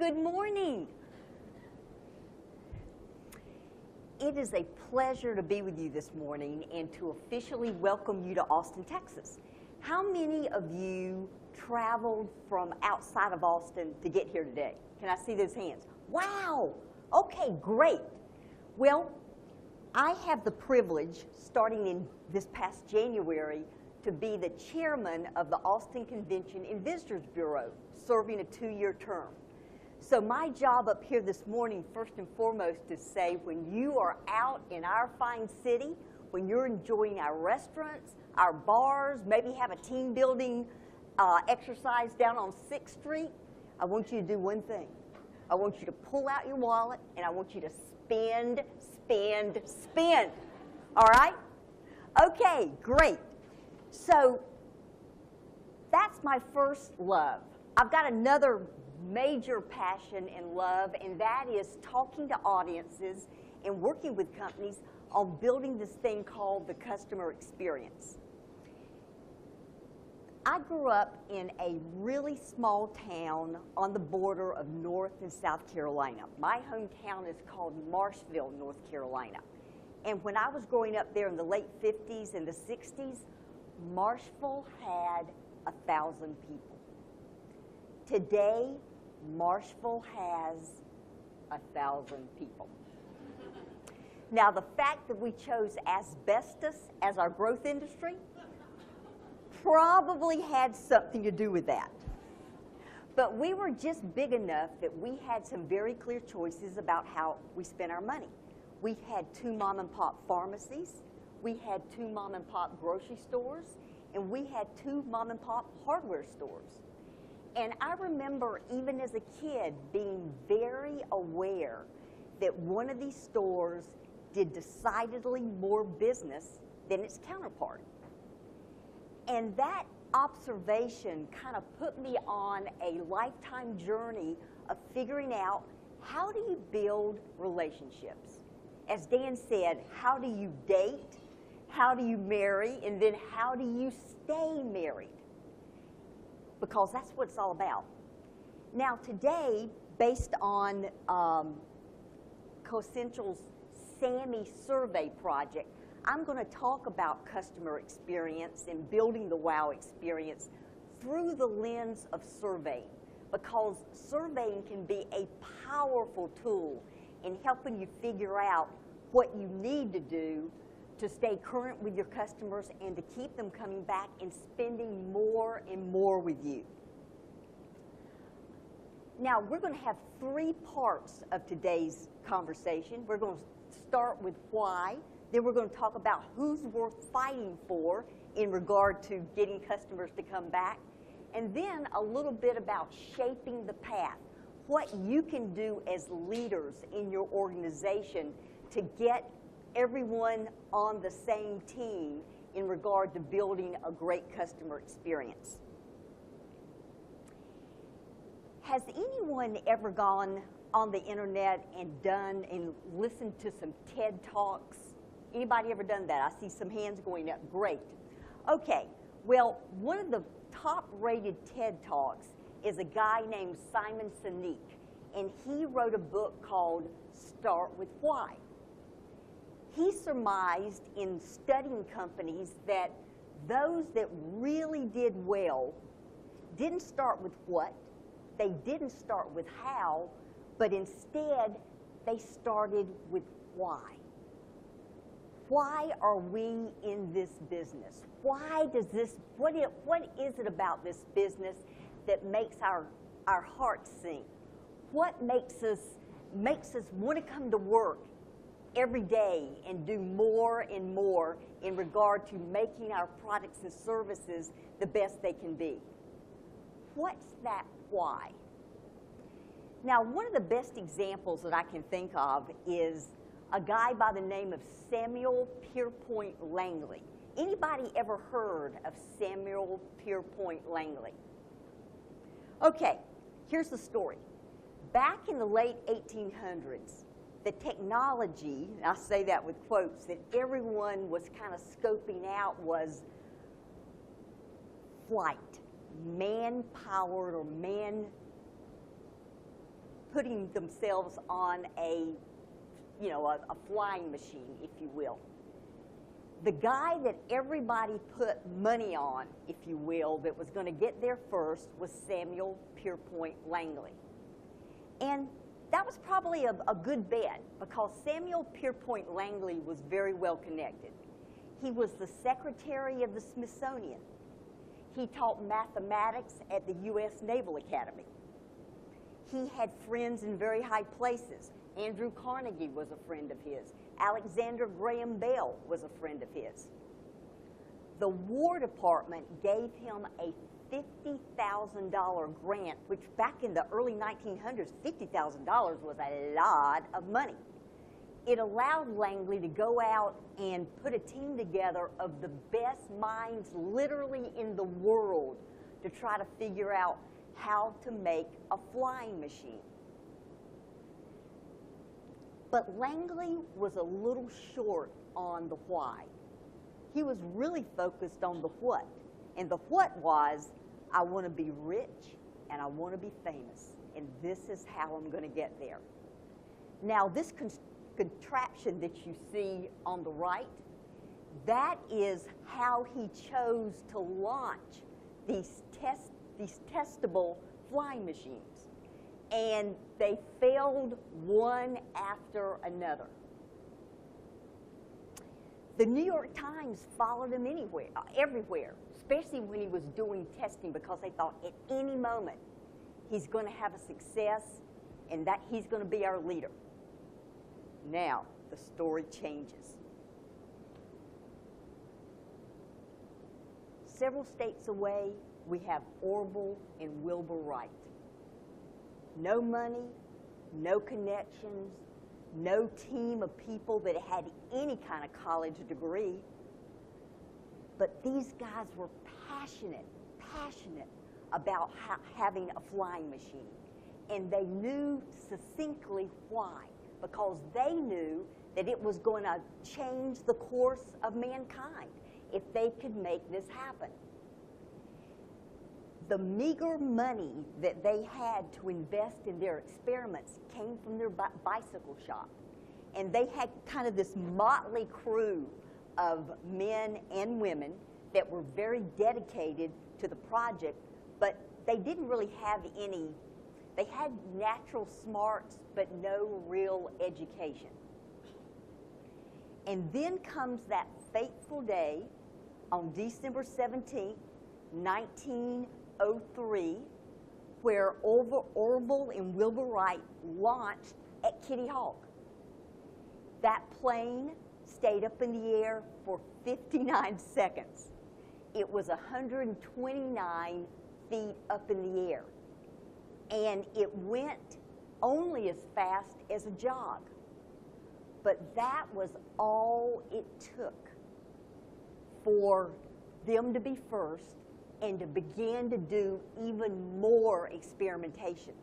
Good morning. It is a pleasure to be with you this morning and to officially welcome you to Austin, Texas. How many of you traveled from outside of Austin to get here today? Can I see those hands? Wow. Okay, great. Well, I have the privilege, starting in this past January, to be the chairman of the Austin Convention and Visitors Bureau, serving a 2-year term. So my job up here this morning, first and foremost, is to say when you are out in our fine city, when you're enjoying our restaurants, our bars, maybe have a team building exercise down on 6th Street, I want you to do one thing. I want you to pull out your wallet and I want you to spend, spend, spend. All right? Okay, great. So that's my first love. I've got another major passion and love, and that is talking to audiences and working with companies on building this thing called the customer experience. I grew up in a really small town on the border of North and South Carolina. My hometown is called Marshville, North Carolina. And when I was growing up there in the late 50s and the 60s, Marshville had 1,000 people. Today, Marshville has 1,000 people. Now, the fact that we chose asbestos as our growth industry probably had something to do with that. But we were just big enough that we had some very clear choices about how we spent our money. We had 2 mom-and-pop pharmacies, we had 2 mom-and-pop grocery stores, and we had 2 mom-and-pop hardware stores. And I remember, even as a kid, being very aware that one of these stores did decidedly more business than its counterpart. And that observation kind of put me on a lifetime journey of figuring out, how do you build relationships? As Dan said, how do you date? How do you marry? And then how do you stay married? Because that's what it's all about. Now today, based on CoEssential's SAMI survey project, I'm going to talk about customer experience and building the wow experience through the lens of surveying, because surveying can be a powerful tool in helping you figure out what you need to do to stay current with your customers and to keep them coming back and spending more and more with you. Now, we're going to have 3 parts of today's conversation. We're going to start with why, then we're going to talk about who's worth fighting for in regard to getting customers to come back, and then a little bit about shaping the path, what you can do as leaders in your organization to get everyone on the same team in regard to building a great customer experience. Has anyone ever gone on the internet and done and listened to some TED Talks? Anybody ever done that? I see some hands going up. Great. Okay. Well, one of the top-rated TED Talks is a guy named Simon Sinek, and he wrote a book called Start With Why. He surmised in studying companies that those that really did well didn't start with what, they didn't start with how, but instead they started with why. Why are we in this business? Why does this, what is it about this business that makes our hearts sing? What makes us want to come to work every day and do more and more in regard to making our products and services the best they can be? What's that why? Now, one of the best examples that I can think of is a guy by the name of Samuel Pierpont Langley. Anybody ever heard of Samuel Pierpont Langley? Okay, here's the story. Back in the late 1800s, the technology, and I say that with quotes, that everyone was kind of scoping out was flight, man-powered or putting themselves on a flying machine, if you will. The guy that everybody put money on, if you will, that was going to get there first was Samuel Pierpont Langley. And that was probably a good bet, because Samuel Pierpont Langley was very well connected. He was the secretary of the Smithsonian. He taught mathematics at the U.S. Naval Academy. He had friends in very high places. Andrew Carnegie was a friend of his. Alexander Graham Bell was a friend of his. The War Department gave him a $50,000 grant, which back in the early 1900s, $50,000 was a lot of money. It allowed Langley to go out and put a team together of the best minds literally in the world to try to figure out how to make a flying machine. But Langley was a little short on the why. He was really focused on the what. And the what was, I want to be rich and I want to be famous. And this is how I'm going to get there. Now, this contraption that you see on the right, that is how he chose to launch these testable flying machines. And they failed one after another. The New York Times followed him everywhere, especially when he was doing testing, because they thought at any moment he's going to have a success and that he's going to be our leader. Now, the story changes. Several states away, we have Orville and Wilbur Wright. No money, no connections, no team of people that had any kind of college degree. But these guys were passionate about having a flying machine. And they knew succinctly why, because they knew that it was going to change the course of mankind if they could make this happen. The meager money that they had to invest in their experiments came from their bicycle shop. And they had kind of this motley crew of men and women that were very dedicated to the project, but they didn't really have any. They had natural smarts, but no real education. And then comes that fateful day on December 17th, 1903, where Orville and Wilbur Wright launched at Kitty Hawk. That plane stayed up in the air for 59 seconds. It was 129 feet up in the air. And it went only as fast as a jog. But that was all it took for them to be first and to begin to do even more experimentation.